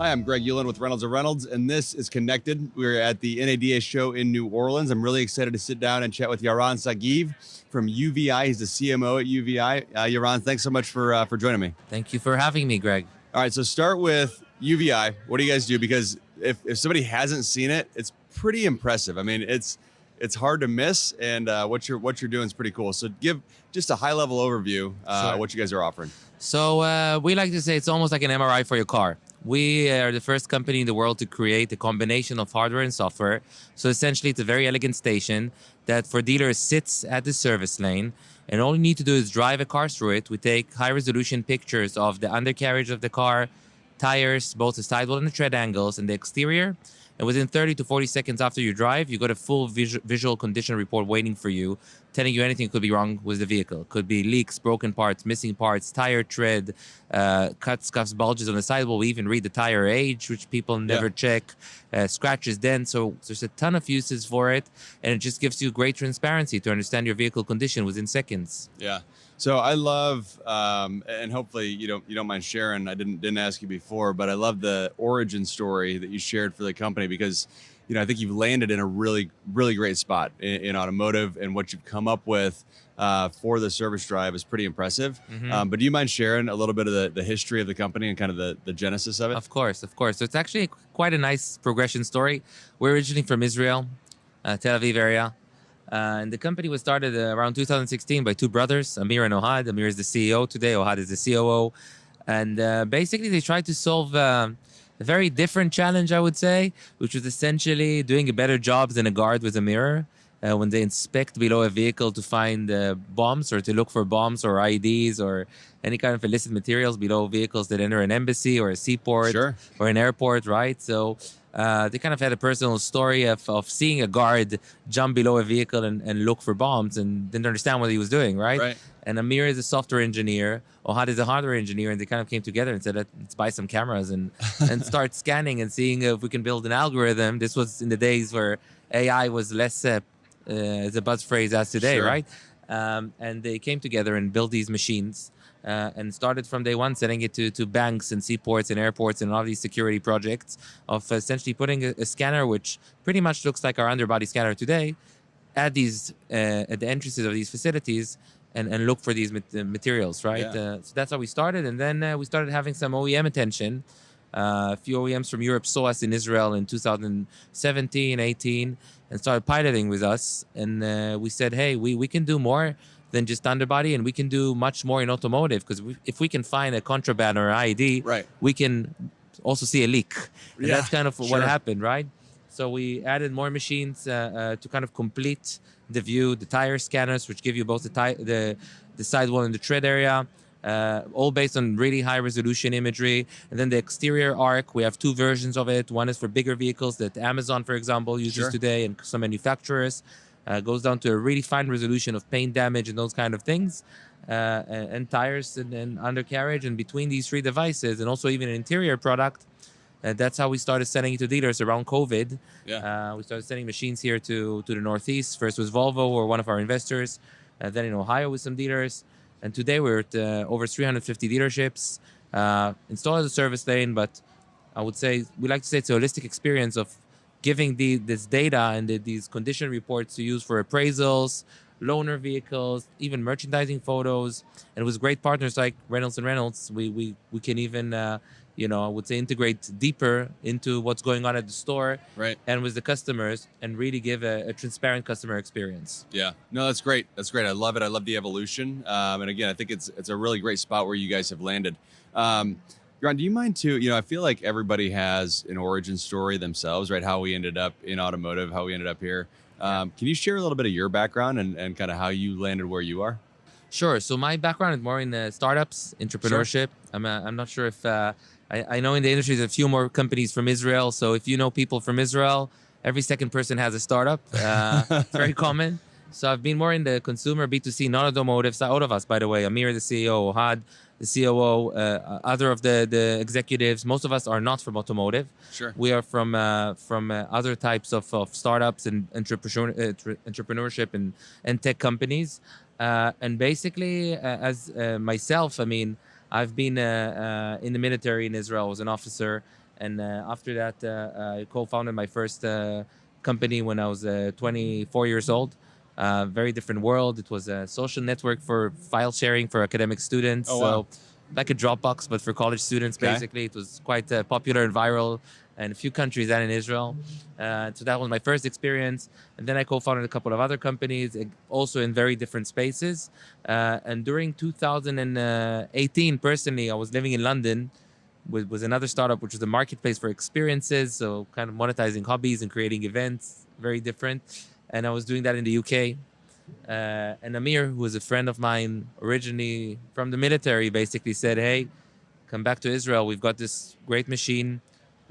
Hi, I'm Greg Uland with Reynolds, and this is Connected. We're at the NADA show in New Orleans. I'm really excited to sit down and chat with Yaron Saghiv from UVeye. He's the CMO at UVeye. Yaron, thanks so much for joining me. Thank you for having me, Greg. All right, so start with UVeye. What do you guys do? Because if somebody hasn't seen it, it's pretty impressive. I mean, it's hard to miss, and what you're doing is pretty cool. So give just a high level overview Sure. what you guys are offering. So we like to say it's almost like an MRI for your car. We are the first company in the world to create a combination of hardware and software. So essentially, it's a very elegant station that for dealers sits at the service lane. And all you need to do is drive a car through it. We take high-resolution pictures of the undercarriage of the car, tires, both the sidewall and the tread angles, and the exterior. And within 30 to 40 seconds after you drive, you got a full visual condition report waiting for you, telling you anything could be wrong with the vehicle. Could be leaks, broken parts, missing parts, tire tread, cuts, scuffs, bulges on the sidewall. We even read the tire age, which people never check, scratches, dents. So there's a ton of uses for it, and it just gives you great transparency to understand your vehicle condition within seconds. Yeah. So I love, and hopefully you don't mind sharing. I didn't ask you before, but I love the origin story that you shared for the company because, I think you've landed in a really, really great spot in automotive, and what you've come up with for the service drive is pretty impressive. Mm-hmm. But do you mind sharing a little bit of the history of the company and kind of the genesis of it? Of course. So it's actually quite a nice progression story. We're originally from Israel, Tel Aviv area. And the company was started around 2016 by two brothers, Amir and Ohad. Amir is the CEO today. Ohad is the COO. And basically, they tried to solve a very different challenge, I would say, which was essentially doing a better job than a guard with a mirror when they inspect below a vehicle to find bombs or to look for bombs or IEDs or any kind of illicit materials below vehicles that enter an embassy or a seaport or an airport, right? So they kind of had a personal story of seeing a guard jump below a vehicle and look for bombs and didn't understand what he was doing, right? And Amir is a software engineer, Ohad is a hardware engineer, and they kind of came together and said, let's buy some cameras and start scanning and seeing if we can build an algorithm. This was in the days where AI was less as a buzz phrase as today, right? And they came together and built these machines. And started from day one selling it to banks and seaports and airports and all these security projects of essentially putting a scanner, which pretty much looks like our underbody scanner today, at the entrances of these facilities and look for these materials, right? So that's how we started. And then we started having some OEM attention. A few OEMs from Europe saw us in Israel in 2017, 18, and started piloting with us. And we said, hey, we can do more than just underbody, and we can do much more in automotive, because if we can find a contraband or an IED, we can also see a leak. And that's kind of what happened, right? So we added more machines to kind of complete the view, the tire scanners, which give you both the sidewall and the tread area, all based on really high resolution imagery. And then the exterior arc, we have two versions of it. One is for bigger vehicles that Amazon, for example, uses today, and some manufacturers. Goes down to a really fine resolution of paint damage and those kind of things, and tires and undercarriage. And between these three devices, and also even an interior product, that's how we started sending it to dealers around COVID. We started sending machines here to the Northeast. First was Volvo, or one of our investors, then in Ohio with some dealers. And today we're at over 350 dealerships, installed as a service lane. But I would say, we like to say it's a holistic experience of giving this data and these condition reports to use for appraisals, loaner vehicles, even merchandising photos. And with great partners like Reynolds, we can even, I would say, integrate deeper into what's going on at the store and with the customers, and really give a transparent customer experience. Yeah, no, that's great. That's great. I love it. I love the evolution. And again, I think it's a really great spot where you guys have landed. Yaron, do you mind too? I feel like everybody has an origin story themselves, right? How we ended up in automotive, how we ended up here. Can you share a little bit of your background and kind of how you landed where you are? Sure. So my background is more in startups, entrepreneurship. I'm not sure if I know in the industry there's a few more companies from Israel. So if you know people from Israel, every second person has a startup. It's very common. So I've been more in the consumer B2C, non-automotive side. All of us, by the way, Amir, the CEO, Ohad, the COO, other of the executives. Most of us are not from automotive. We are from other types of startups and entrepreneurship and tech companies. And basically, as myself, I mean, I've been in the military in Israel. I was an officer, And after that, I co-founded my first company when I was 24 years old. Very different world. It was a social network for file sharing for academic students. Oh, wow. So like a Dropbox, but for college students, Okay. basically. It was quite popular and viral in a few countries and in Israel. So that was my first experience. And then I co-founded a couple of other companies, also in very different spaces. And during 2018, personally, I was living in London with another startup, which was a marketplace for experiences. So kind of monetizing hobbies and creating events, very different. And I was doing that in the UK. And Amir, who was a friend of mine originally from the military, basically said, "Hey, come back to Israel. We've got this great machine.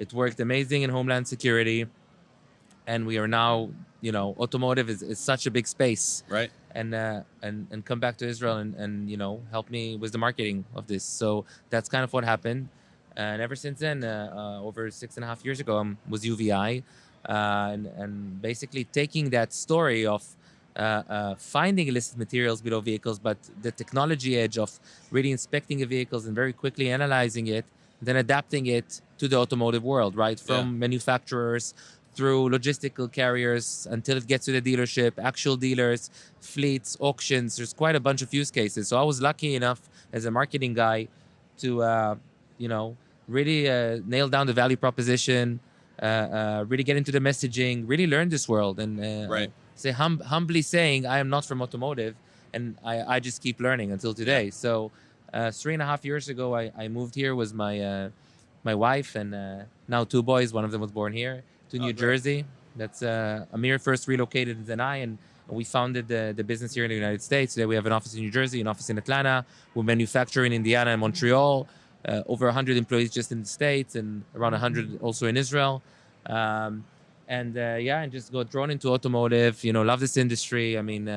It worked amazing in Homeland Security. And we are now, automotive is such a big space. Right. And come back to Israel and help me with the marketing of this." So that's kind of what happened. And ever since then, over 6.5 years ago, I was UVeye, and basically taking that story of finding illicit materials below vehicles, but the technology edge of really inspecting the vehicles and very quickly analyzing it, then adapting it to the automotive world, right? From manufacturers through logistical carriers until it gets to the dealership, actual dealers, fleets, auctions. There's quite a bunch of use cases. So I was lucky enough as a marketing guy to, really nail down the value proposition, really get into the messaging, really learn this world, and say humbly saying, I am not from automotive, and I just keep learning until today. So 3.5 years ago, I moved here with my wife and now 2 boys. One of them was born here to New Jersey. That's Amir first relocated and then and we founded the business here in the United States. Today we have an office in New Jersey, an office in Atlanta. We manufacture in Indiana and Montreal. Over 100 employees just in the States and around 100 also in Israel. And just got drawn into automotive, love this industry. I mean,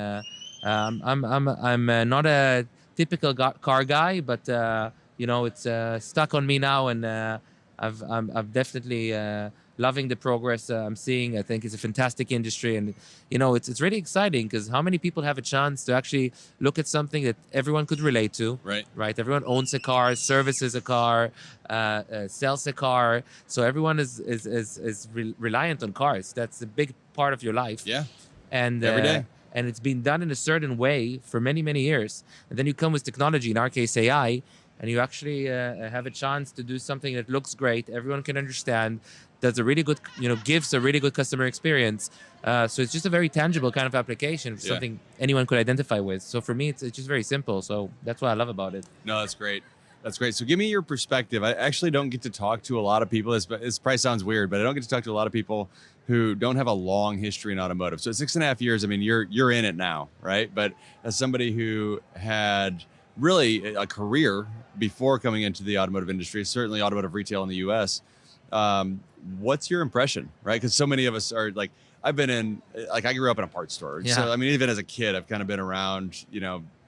I'm not a typical car guy, but it's stuck on me now, and I've definitely loving the progress I'm seeing. I think it's a fantastic industry, and it's really exciting because how many people have a chance to actually look at something that everyone could relate to? Right. Everyone owns a car, services a car, sells a car, so everyone is reliant on cars. That's a big part of your life. Yeah. And every day. And it's been done in a certain way for many, many years. And then you come with technology, in our case AI, and you actually have a chance to do something that looks great, everyone can understand, does a really good, gives a really good customer experience. So it's just a very tangible kind of application, something anyone could identify with. So for me, it's just very simple. So that's what I love about it. No, that's great. That's great. So give me your perspective. I actually don't get to talk to a lot of people. This probably sounds weird, but I don't get to talk to a lot of people who don't have a long history in automotive. So 6.5 years, I mean, you're in it now, right? But as somebody who had really a career before coming into the automotive industry, certainly automotive retail in the US, what's your impression, right? Because so many of us are like, I've been in, like I grew up in a parts store. Yeah. So, I mean, even as a kid, I've kind of been around,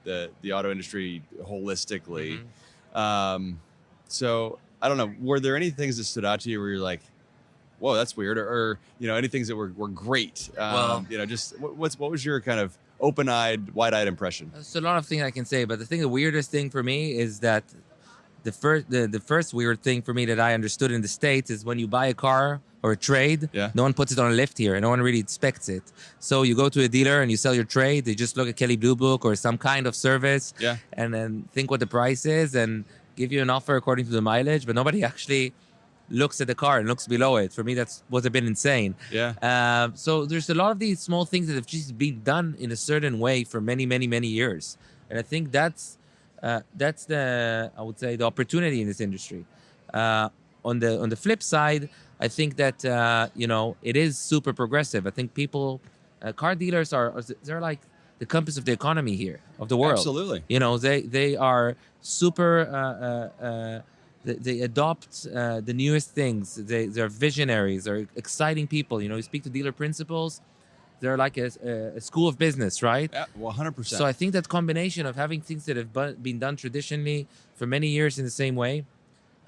the auto industry holistically. So I don't know, were there any things that stood out to you where you're like, whoa, that's weird, or any things that were great? Just what was your kind of open-eyed, wide-eyed impression? There's a lot of things I can say, but the weirdest thing for me is that the first weird thing for me that I understood in the States is when you buy a car or a trade, no one puts it on a lift here. No one really inspects it. So you go to a dealer and you sell your trade. They just look at Kelley Blue Book or some kind of service, and then think what the price is and give you an offer according to the mileage. But nobody actually looks at the car and looks below it. For me, that's was a bit insane. So there's a lot of these small things that have just been done in a certain way for many, many, many years, and I think that's the I would say the opportunity in this industry. On the flip side, I think that it is super progressive. I think people, car dealers they're like the compass of the economy here, of the world. Absolutely. They are super. They adopt the newest things. They're visionaries. They're exciting people. You speak to dealer principals. They're like a school of business, right? Yeah, 100%. So I think that combination of having things that have been done traditionally for many years in the same way,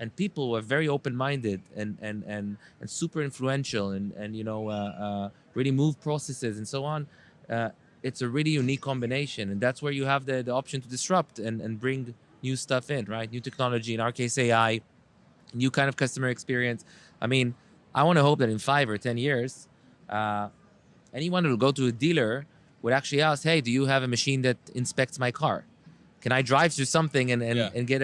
and people who are very open-minded and super influential and really move processes and so on, it's a really unique combination. And that's where you have the option to disrupt and bring new stuff in, right? New technology, in our case AI, new kind of customer experience. I mean, I want to hope that in 5 or 10 years, uh, anyone who will go to a dealer would actually ask, hey, do you have a machine that inspects my car? Can I drive through something Yeah. and get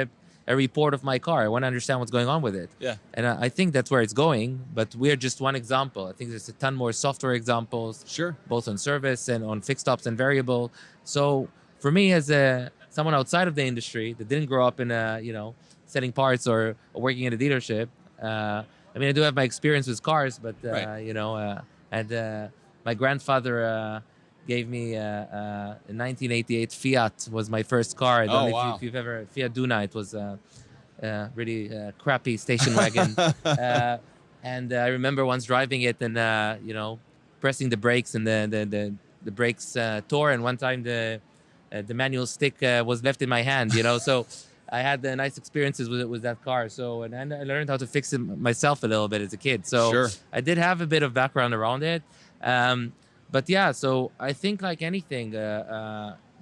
a report of my car? I want to understand what's going on with it. Yeah. And I think that's where it's going, but we're just one example. I think there's a ton more software examples, Sure. both on service and on fixed ops and variable. So for me, as someone outside of the industry that didn't grow up in selling parts or working in a dealership, I mean, I do have my experience with cars, but Right. and my grandfather gave me a 1988 Fiat was my first car. I don't Oh, know wow. if you've ever Fiat Duna. It was really crappy station wagon, and I remember once driving it and pressing the brakes and the brakes tore, and one time the manual stick was left in my hand. So. I had nice experiences with that car. So, and I learned how to fix it myself a little bit as a kid. So Sure. I did have a bit of background around it. But yeah, so I think like anything,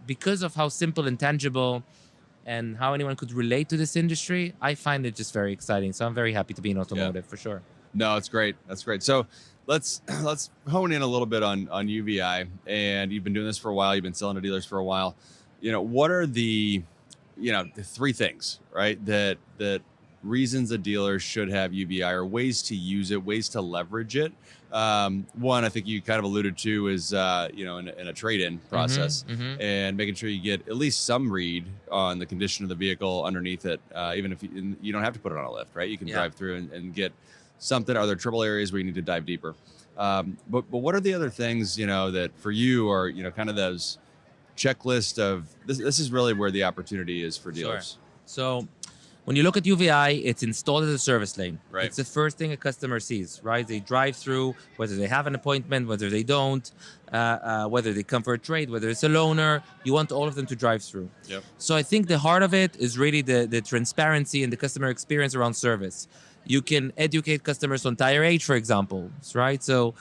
because of how simple and tangible and how anyone could relate to this industry, I find it just very exciting. So I'm very happy to be in automotive for sure. No, it's great. That's great. So let's hone in a little bit on UVI. And you've been doing this for a while. You've been selling to dealers for a while. What are the three things, right? That reasons a dealer should have UVI, or ways to use it, ways to leverage it. One, I think you kind of alluded to is, in a trade-in process, and making sure you get at least some read on the condition of the vehicle underneath it, even if you don't have to put it on a lift, right? You can drive through and get something. Are there trouble areas where you need to dive deeper? But what are the other things, that for you are, kind of those checklist of this is really where the opportunity is for dealers. Sure. So when you look at UVI, it's installed as a service lane. Right. It's the first thing a customer sees, right? They drive through, whether they have an appointment, whether they don't, whether they come for a trade, whether it's a loaner, you want all of them to drive through. Yep. So I think the heart of it is really the transparency and the customer experience around service. You can educate customers on tire age, for example, right? So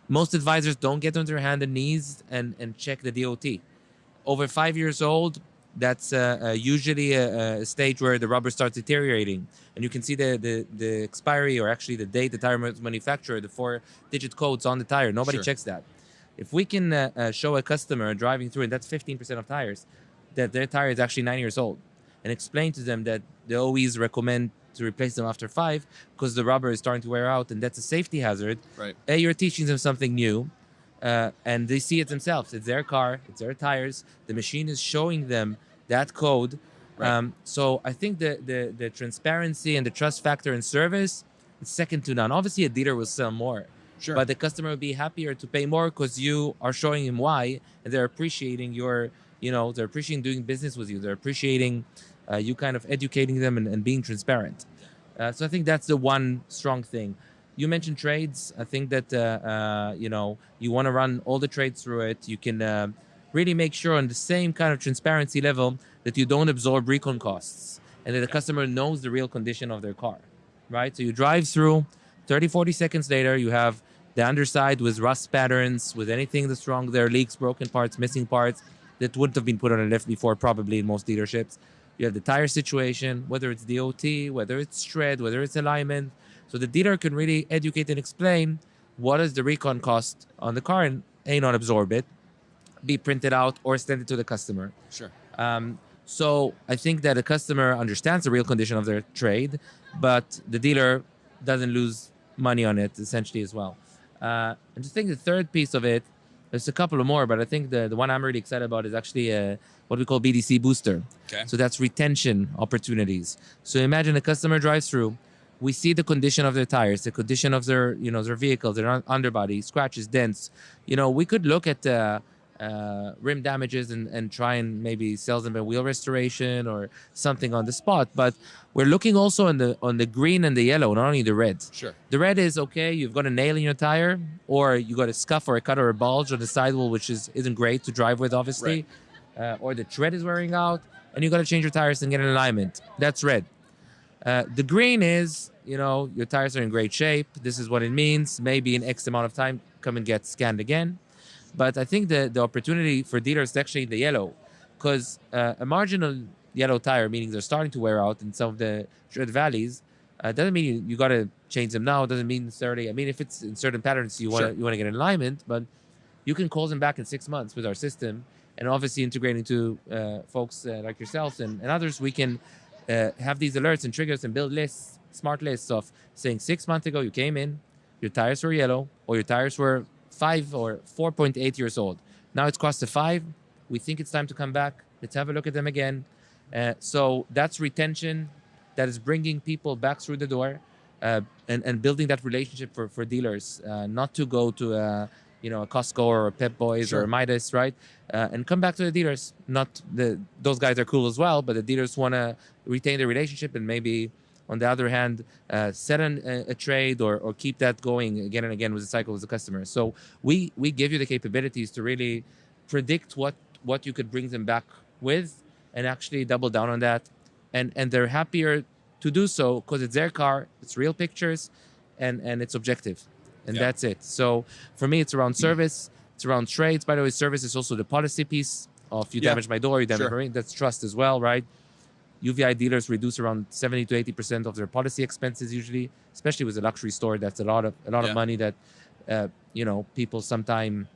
most advisors don't get on their hands and knees and check the DOT. Over 5 years old, that's usually a stage where the rubber starts deteriorating, and you can see the expiry, or actually the date the tire was manufactured, the 4-digit codes on the tire. Nobody checks that. If we can show a customer driving through, and that's 15% of tires, that their tire is actually 9 years old, and explain to them that the OEs recommend to replace them after 5 because the rubber is starting to wear out, and that's a safety hazard. Right. You're teaching them something new. And they see it themselves. It's their car, it's their tires. The machine is showing them that code. Right. So I think the transparency and the trust factor in service is second to none. Obviously, a dealer will sell more, Sure. but the customer will be happier to pay more because you are showing him why, and they're appreciating they're appreciating doing business with you. They're appreciating you kind of educating them and being transparent. So I think that's the one strong thing. You mentioned trades. I think that you want to run all the trades through it. You can really make sure on the same kind of transparency level that you don't absorb recon costs, and that the customer knows the real condition of their car, right? So you drive through, 30, 40 seconds later, you have the underside with rust patterns, with anything that's wrong there, leaks, broken parts, missing parts that wouldn't have been put on a lift before, probably in most dealerships. You have the tire situation, whether it's DOT, whether it's tread, whether it's alignment. So the dealer can really educate and explain what is the recon cost on the car, and not absorb it, be printed out or send it to the customer. Sure. So I think that the customer understands the real condition of their trade, but the dealer doesn't lose money on it essentially as well. And I think the third piece of it, there's a couple of more, but I think the one I'm really excited about is actually what we call BDC booster. Okay. So that's retention opportunities. So imagine a customer drives through. We see the condition of their tires, the condition of their vehicle, their underbody, scratches, dents. We could look at rim damages and try and maybe sell them a wheel restoration or something on the spot. But we're looking also on the green and the yellow, not only the red. Sure. The red is okay. You've got a nail in your tire, or you got a scuff or a cut or a bulge on the sidewall, which isn't great to drive with, obviously. Right. Or the tread is wearing out, and you got to change your tires and get an alignment. That's red. The green is, your tires are in great shape. This is what it means. Maybe in X amount of time, come and get scanned again. But I think the opportunity for dealers is actually the yellow, because a marginal yellow tire, meaning they're starting to wear out in some of the tread valleys, Doesn't mean you got to change them now. Doesn't mean necessarily. I mean, if it's in certain patterns you want to get in alignment, but you can call them back in 6 months with our system, and obviously integrating to folks like yourselves and others. We can have these alerts and triggers and build lists, smart lists of saying 6 months ago you came in, your tires were yellow, or your tires were 5 or 4.8 years old. Now it's crossed to 5. We think it's time to come back. Let's have a look at them again. So that's retention. That is bringing people back through the door, and building that relationship for dealers, not to go to a Costco or a Pep Boys or a Midas, right? And come back to the dealers. Not those guys are cool as well, but the dealers want to retain the relationship and maybe, on the other hand, set a trade or keep that going again and again with the cycle with the customer. So we give you the capabilities to really predict what you could bring them back with, and actually double down on that. And they're happier to do so because it's their car, it's real pictures, and it's objective. And that's it. So for me, it's around service, it's around trades. By the way, service is also the policy piece of you damage my door, you damage my ring. That's trust as well, right? UVeye dealers reduce around 70 to 80% of their policy expenses usually, especially with a luxury store. That's a lot of money that people sometimes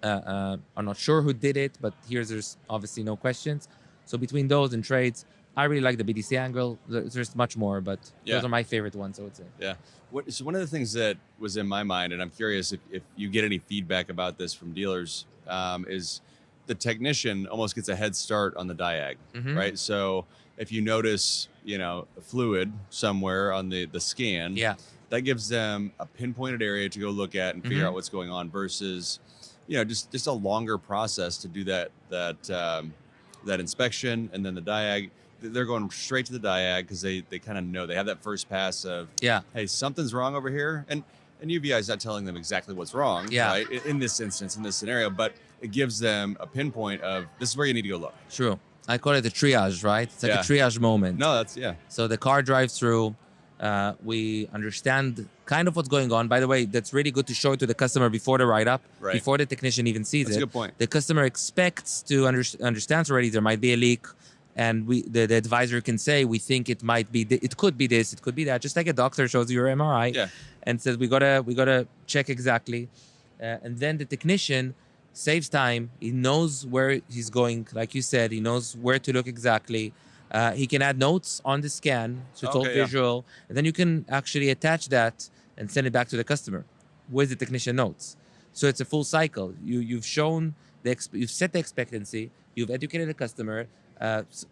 are not sure who did it, but there's obviously no questions. So between those and trades, I really like the BDC angle. There's much more, but those are my favorite ones, I would say. Yeah. So one of the things that was in my mind, and I'm curious if you get any feedback about this from dealers, is the technician almost gets a head start on the diag, right? So if you notice, a fluid somewhere on the scan, that gives them a pinpointed area to go look at and figure out what's going on versus, just a longer process to do that inspection and then the diag. They're going straight to the diag because they kind of know they have that first pass of, hey, something's wrong over here. And UVeye is not telling them exactly what's wrong, right? In this instance, in this scenario, but it gives them a pinpoint of this is where you need to go look. True. I call it a triage, right? It's like a triage moment. No, that's, So the car drives through. We understand kind of what's going on. By the way, that's really good to show it to the customer before the write-up, before the technician even sees it. That's a good point. The customer expects to understands already there might be a leak. And the advisor can say, we think it might be, it could be this, it could be that. Just like a doctor shows you your MRI and says, we gotta check exactly. And then the technician saves time. He knows where he's going. Like you said, he knows where to look exactly. He can add notes on the scan, so it's all visual. And then you can actually attach that and send it back to the customer with the technician notes. So it's a full cycle. You've shown, you've set the expectancy, you've educated the customer.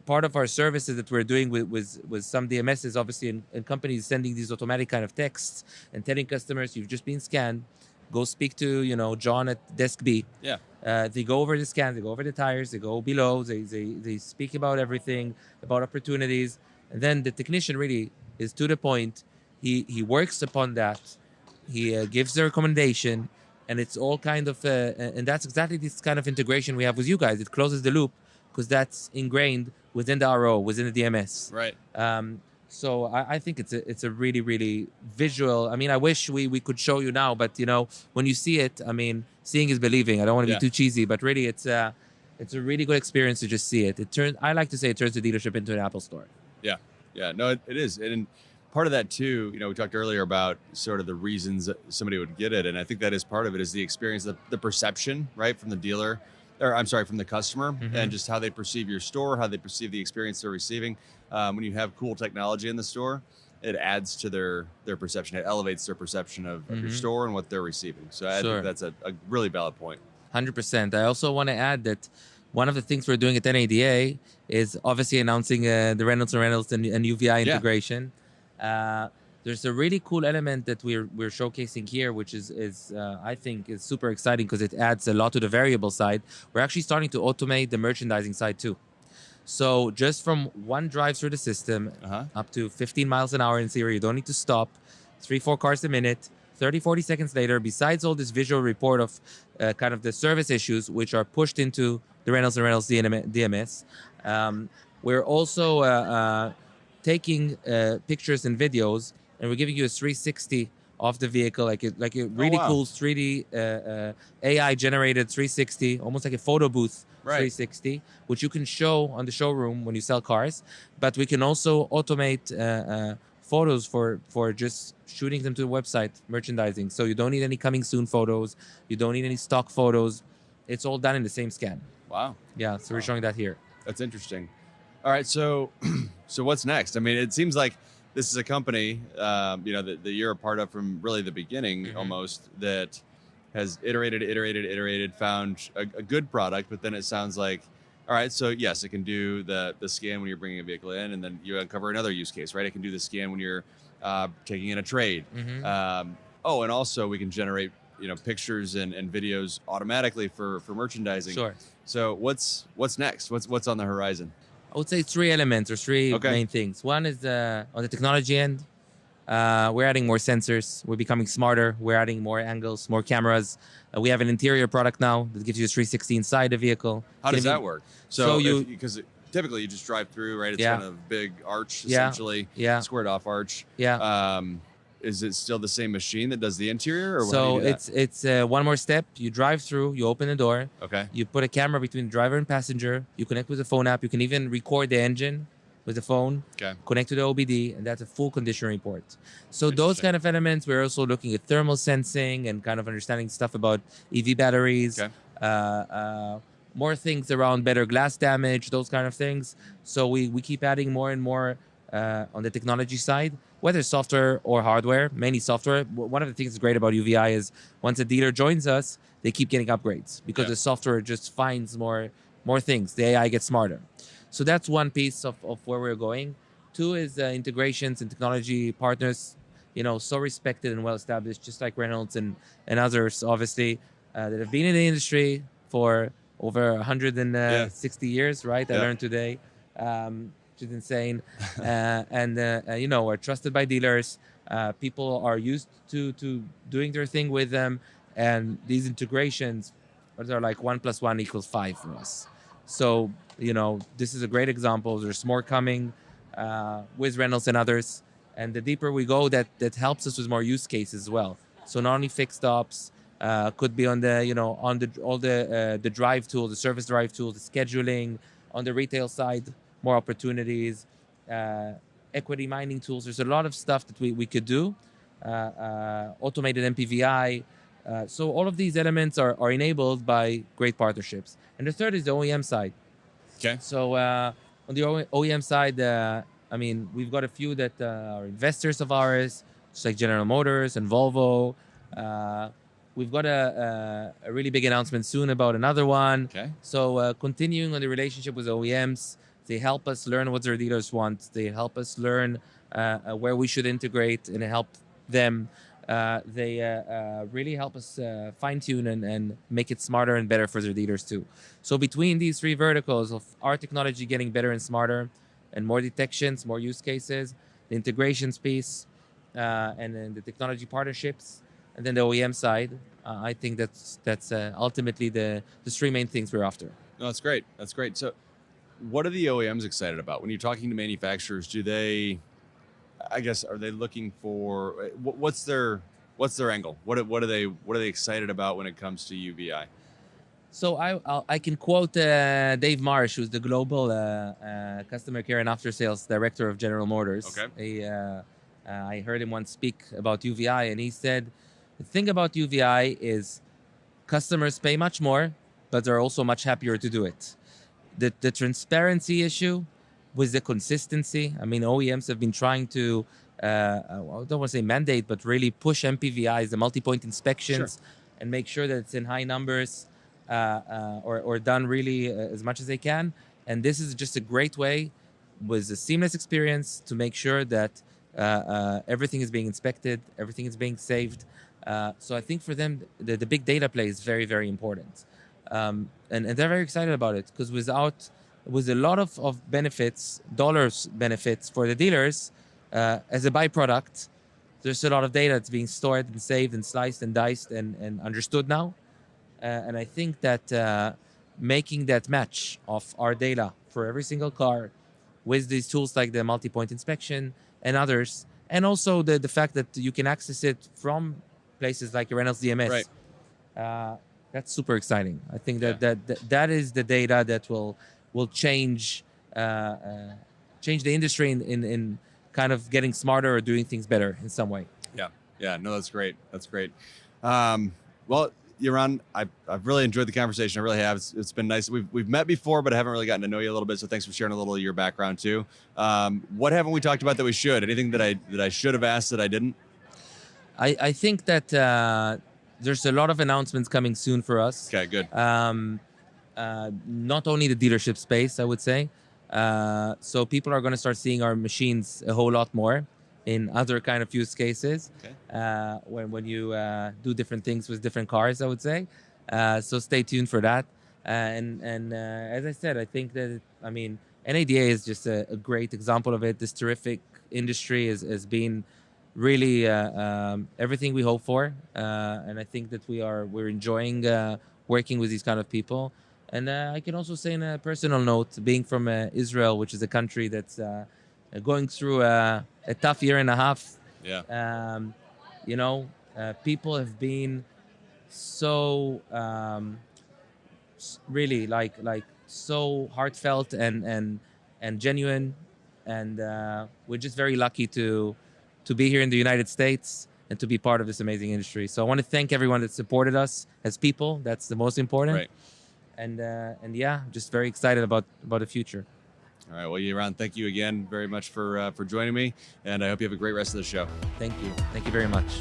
Part of our services that we're doing with some DMSs, obviously, and companies sending these automatic kind of texts and telling customers, you've just been scanned, go speak to, John at desk B. They go over the scans, they go over the tires, they go below, they speak about everything, about opportunities. And then the technician really is to the point. He works upon that. He gives the recommendation, and it's all kind of, and that's exactly this kind of integration we have with you guys. It closes the loop, because that's ingrained within the RO, within the DMS. Right. So I think it's a really, really visual. I mean, I wish we could show you now, but when you see it, I mean, seeing is believing. I don't want to be too cheesy, but really, it's a really good experience to just see it. I like to say it turns the dealership into an Apple store. Yeah. No, it is, and part of that too. We talked earlier about sort of the reasons that somebody would get it, and I think that is part of it is the experience, the perception, right, from the dealer. Or I'm sorry, from the customer, and just how they perceive your store, how they perceive the experience they're receiving. When you have cool technology in the store, it adds to their perception. It elevates their perception of your store and what they're receiving. So I think that's a really valid point. 100%. I also want to add that one of the things we're doing at NADA is obviously announcing the Reynolds and UVeye integration. There's a really cool element that we're showcasing here, which is I think is super exciting because it adds a lot to the variable side. We're actually starting to automate the merchandising side too. So just from one drive through the system, up to 15 miles an hour in theory, you don't need to stop, 3-4 cars a minute, 30, 40 seconds later, besides all this visual report of kind of the service issues, which are pushed into the Reynolds and Reynolds DMS, we're also taking pictures and videos, and we're giving you a 360 of the vehicle, like a really cool 3D AI generated 360, almost like a photo booth 360, which you can show on the showroom when you sell cars. But we can also automate photos for just shooting them to the website, merchandising. So you don't need any coming soon photos. You don't need any stock photos. It's all done in the same scan. Wow. Yeah, so we're showing that here. That's interesting. All right, so so what's next? I mean, it seems like this is a company, that you're a part of from really the beginning, almost, that has iterated, found a good product, but then it sounds like, all right, so yes, it can do the scan when you're bringing a vehicle in, and then you uncover another use case, right? It can do the scan when you're taking in a trade. And also we can generate pictures and videos automatically for merchandising. Sure. So what's next? What's on the horizon? I would say three elements or three Okay. main things. One is on the technology end. We're adding more sensors. We're becoming smarter. We're adding more angles, more cameras. We have an interior product now that gives you a 360 inside the vehicle. How does that work? So because typically you just drive through, right? It's kind of big arch, essentially. Yeah. Squared off arch. Yeah. Is it still the same machine that does the interior? Or So how do you do that? it's one more step. You drive through, you open the door. Okay. You put a camera between the driver and passenger. You connect with the phone app. You can even record the engine with the phone. Okay. Connect to the OBD, and that's a full condition report. So those kind of elements, we're also looking at thermal sensing and kind of understanding stuff about EV batteries. Okay. More things around better glass damage, those kind of things. So we keep adding more and more on the technology side, whether software or hardware, mainly software. One of the things that's great about UVeye is once a dealer joins us, they keep getting upgrades because the software just finds more things. The AI gets smarter. So that's one piece of where we're going. Two is integrations and technology partners, so respected and well established, just like Reynolds and others, obviously, that have been in the industry for over 160 years, right? I learned today. Which is insane, are trusted by dealers. People are used to doing their thing with them, and these integrations are like 1 + 1 = 5 for us. So this is a great example. There's more coming with Reynolds and others, and the deeper we go, that helps us with more use cases as well. So not only fixed ops, could be on the all the drive tool, the service drive tool, the scheduling on the retail side. More opportunities, equity mining tools. There's a lot of stuff that we could do. Automated MPVI. So all of these elements are enabled by great partnerships. And the third is the OEM side. Okay. So on the OEM side, we've got a few that are investors of ours, just like General Motors and Volvo. We've got a really big announcement soon about another one. Okay. So continuing on the relationship with OEMs, they help us learn what their dealers want. They help us learn where we should integrate and help them. They really help us fine-tune and make it smarter and better for their dealers too. So between these three verticals of our technology getting better and smarter and more detections, more use cases, the integrations piece, and then the technology partnerships, and then the OEM side, I think that's ultimately the three main things we're after. No, that's great. That's great. So what are the OEMs excited about? When you're talking to manufacturers, are they looking for, what's their angle? What are they excited about when it comes to UVeye? So I can quote Dave Marsh, who's the global customer care and after sales director of General Motors. Okay. I heard him once speak about UVeye, and he said, the thing about UVeye is customers pay much more, but they're also much happier to do it. The transparency issue with the consistency. OEMs have been trying to, I don't want to say mandate, but really push MPVIs, the multi-point inspections, and make sure that it's in high numbers or done really as much as they can. And this is just a great way with a seamless experience to make sure that everything is being inspected, everything is being saved. So I think for them, the big data play is very, very important. And they're very excited about it because with a lot of benefits, dollars benefits for the dealers, as a byproduct, there's a lot of data that's being stored and saved and sliced and diced and understood now. And I think that making that match of our data for every single car with these tools like the multi-point inspection and others, and also the fact that you can access it from places like Reynolds DMS, right. That's super exciting. I think that is the data that will change the industry in kind of getting smarter or doing things better in some way. Yeah, no, that's great. That's great. Well, Yaron, I've really enjoyed the conversation. I really have. It's been nice. We've met before, but I haven't really gotten to know you a little bit. So thanks for sharing a little of your background too. What haven't we talked about that we should? Anything that I should have asked that I didn't? I think that there's a lot of announcements coming soon for us. Okay, good. Not only the dealership space, I would say. So people are going to start seeing our machines a whole lot more in other kind of use cases. Okay. When you do different things with different cars, I would say. So stay tuned for that. And as I said, I think that NADA is just a great example of it. This terrific industry has been really everything we hope for, and I think that we're enjoying working with these kind of people. And I can also say, on a personal note, being from Israel, which is a country that's going through a tough year and a half. Yeah. People have been so really like so heartfelt and genuine, and we're just very lucky to be here in the United States and to be part of this amazing industry. So I want to thank everyone that supported us as people. That's the most important. Right. And yeah, just very excited about the future. All right. Well, Yaron, thank you again very much for joining me, and I hope you have a great rest of the show. Thank you very much.